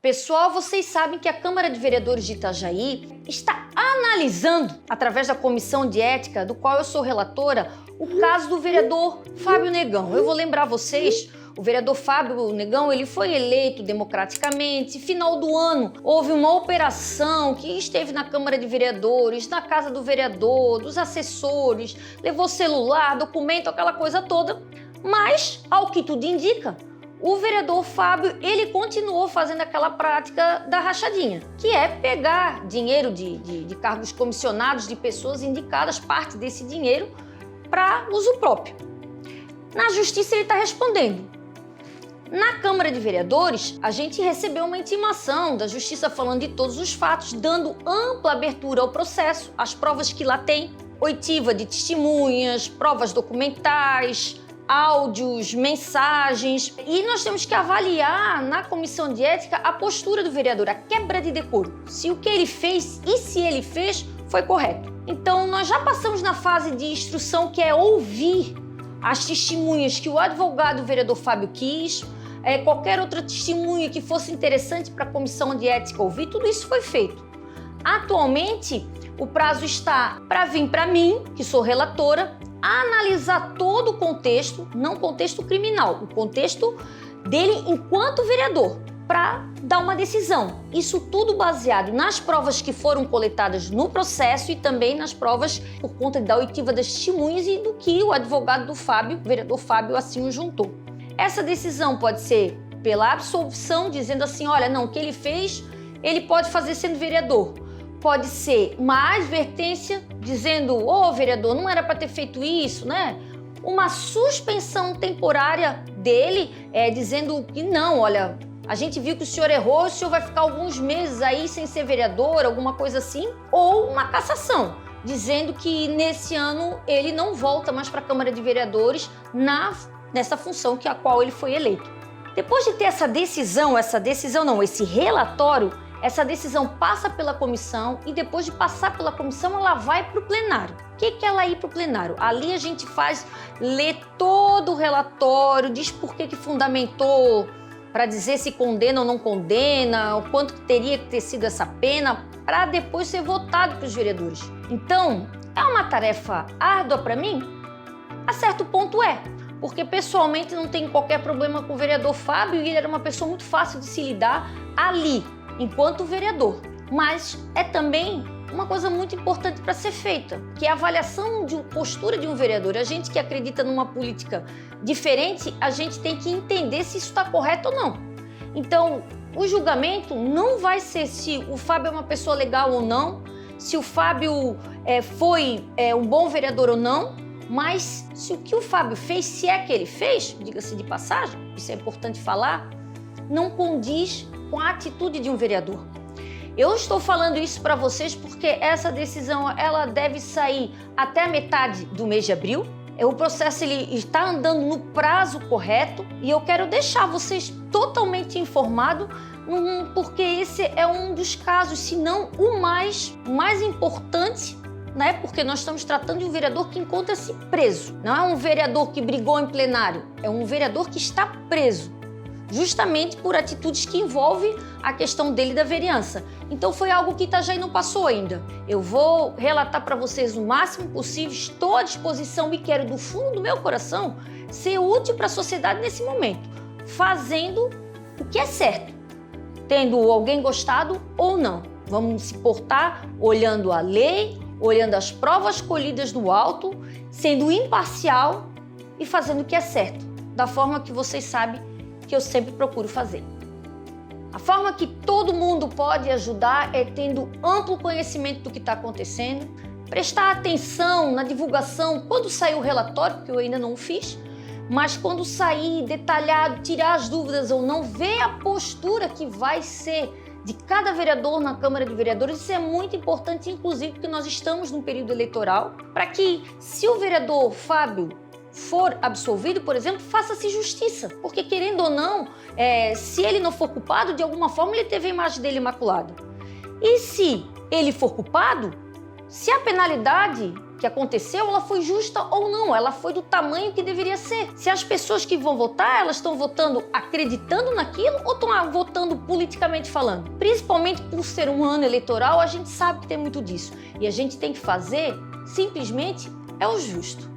Pessoal, vocês sabem que a Câmara de Vereadores de Itajaí está analisando, através da Comissão de Ética, do qual eu sou relatora, o caso do vereador Fábio Negão. Eu vou lembrar vocês, o vereador Fábio Negão, ele foi eleito democraticamente. Final do ano, houve uma operação que esteve na Câmara de Vereadores, na casa do vereador, dos assessores, levou celular, documento, aquela coisa toda. Mas, ao que tudo indica, o vereador Fábio, ele continuou fazendo aquela prática da rachadinha, que é pegar dinheiro de cargos comissionados de pessoas indicadas, parte desse dinheiro, para uso próprio. Na Justiça ele está respondendo. Na Câmara de Vereadores, a gente recebeu uma intimação da Justiça falando de todos os fatos, dando ampla abertura ao processo, as provas que lá tem, oitiva de testemunhas, provas documentais, áudios, mensagens, e nós temos que avaliar na Comissão de Ética a postura do vereador, a quebra de decoro, se o que ele fez e se ele fez foi correto. Então nós já passamos na fase de instrução, que é ouvir as testemunhas que o advogado, o vereador Fábio, quis, qualquer outra testemunha que fosse interessante para a Comissão de Ética ouvir, tudo isso foi feito. Atualmente, o prazo está para vir para mim, que sou relatora, analisar todo o contexto, não o contexto criminal, o contexto dele enquanto vereador, para dar uma decisão. Isso tudo baseado nas provas que foram coletadas no processo e também nas provas por conta da oitiva das testemunhas e do que o advogado do Fábio, o vereador Fábio, assim o juntou. Essa decisão pode ser pela absolvição, dizendo assim, olha, não, o que ele fez, ele pode fazer sendo vereador. Pode ser uma advertência, dizendo, ô vereador, não era para ter feito isso, né? Uma suspensão temporária dele, dizendo que não, olha, a gente viu que o senhor errou, o senhor vai ficar alguns meses aí sem ser vereador, alguma coisa assim. Ou uma cassação, dizendo que nesse ano ele não volta mais para a Câmara de Vereadores nessa função a qual ele foi eleito. Depois de ter esse relatório, essa decisão passa pela comissão e depois de passar pela comissão, ela vai para o plenário. O que é ela ir para o plenário? Ali a gente lê todo o relatório, diz por que fundamentou, para dizer se condena ou não condena, o quanto teria que ter sido essa pena, para depois ser votado para os vereadores. Então, é uma tarefa árdua para mim? A certo ponto porque pessoalmente não tenho qualquer problema com o vereador Fábio e ele era uma pessoa muito fácil de se lidar ali, enquanto vereador. Mas é também uma coisa muito importante para ser feita, que é a avaliação de postura de um vereador. A gente que acredita numa política diferente, a gente tem que entender se isso está correto ou não. Então, o julgamento não vai ser se o Fábio é uma pessoa legal ou não, se o Fábio foi um bom vereador ou não, mas se o que o Fábio fez, se é que ele fez, diga-se de passagem, isso é importante falar, não condiz com a atitude de um vereador. Eu estou falando isso para vocês porque essa decisão ela deve sair até a metade do mês de abril. O processo ele está andando no prazo correto e eu quero deixar vocês totalmente informados porque esse é um dos casos, se não o mais importante, né? Porque nós estamos tratando de um vereador que encontra-se preso. Não é um vereador que brigou em plenário, é um vereador que está preso, justamente por atitudes que envolvem a questão dele da vereança. Então foi algo que Itajaí não passou ainda. Eu vou relatar para vocês o máximo possível, estou à disposição e quero do fundo do meu coração ser útil para a sociedade nesse momento, fazendo o que é certo, tendo alguém gostado ou não. Vamos se portar olhando a lei, olhando as provas colhidas do alto, sendo imparcial e fazendo o que é certo, da forma que vocês sabem que eu sempre procuro fazer. A forma que todo mundo pode ajudar é tendo amplo conhecimento do que está acontecendo, prestar atenção na divulgação quando sair o relatório, que eu ainda não fiz, mas quando sair detalhado, tirar as dúvidas ou não, ver a postura que vai ser de cada vereador na Câmara de Vereadores. Isso é muito importante, inclusive porque nós estamos num período eleitoral, para que, se o vereador Fábio for absolvido, por exemplo, faça-se justiça. Porque, querendo ou não, se ele não for culpado, de alguma forma ele teve a imagem dele imaculada. E se ele for culpado, se a penalidade que aconteceu, ela foi justa ou não, ela foi do tamanho que deveria ser. Se as pessoas que vão votar, elas estão votando acreditando naquilo ou estão votando politicamente falando? Principalmente por ser um ano eleitoral, a gente sabe que tem muito disso. E a gente tem que fazer, simplesmente, é o justo.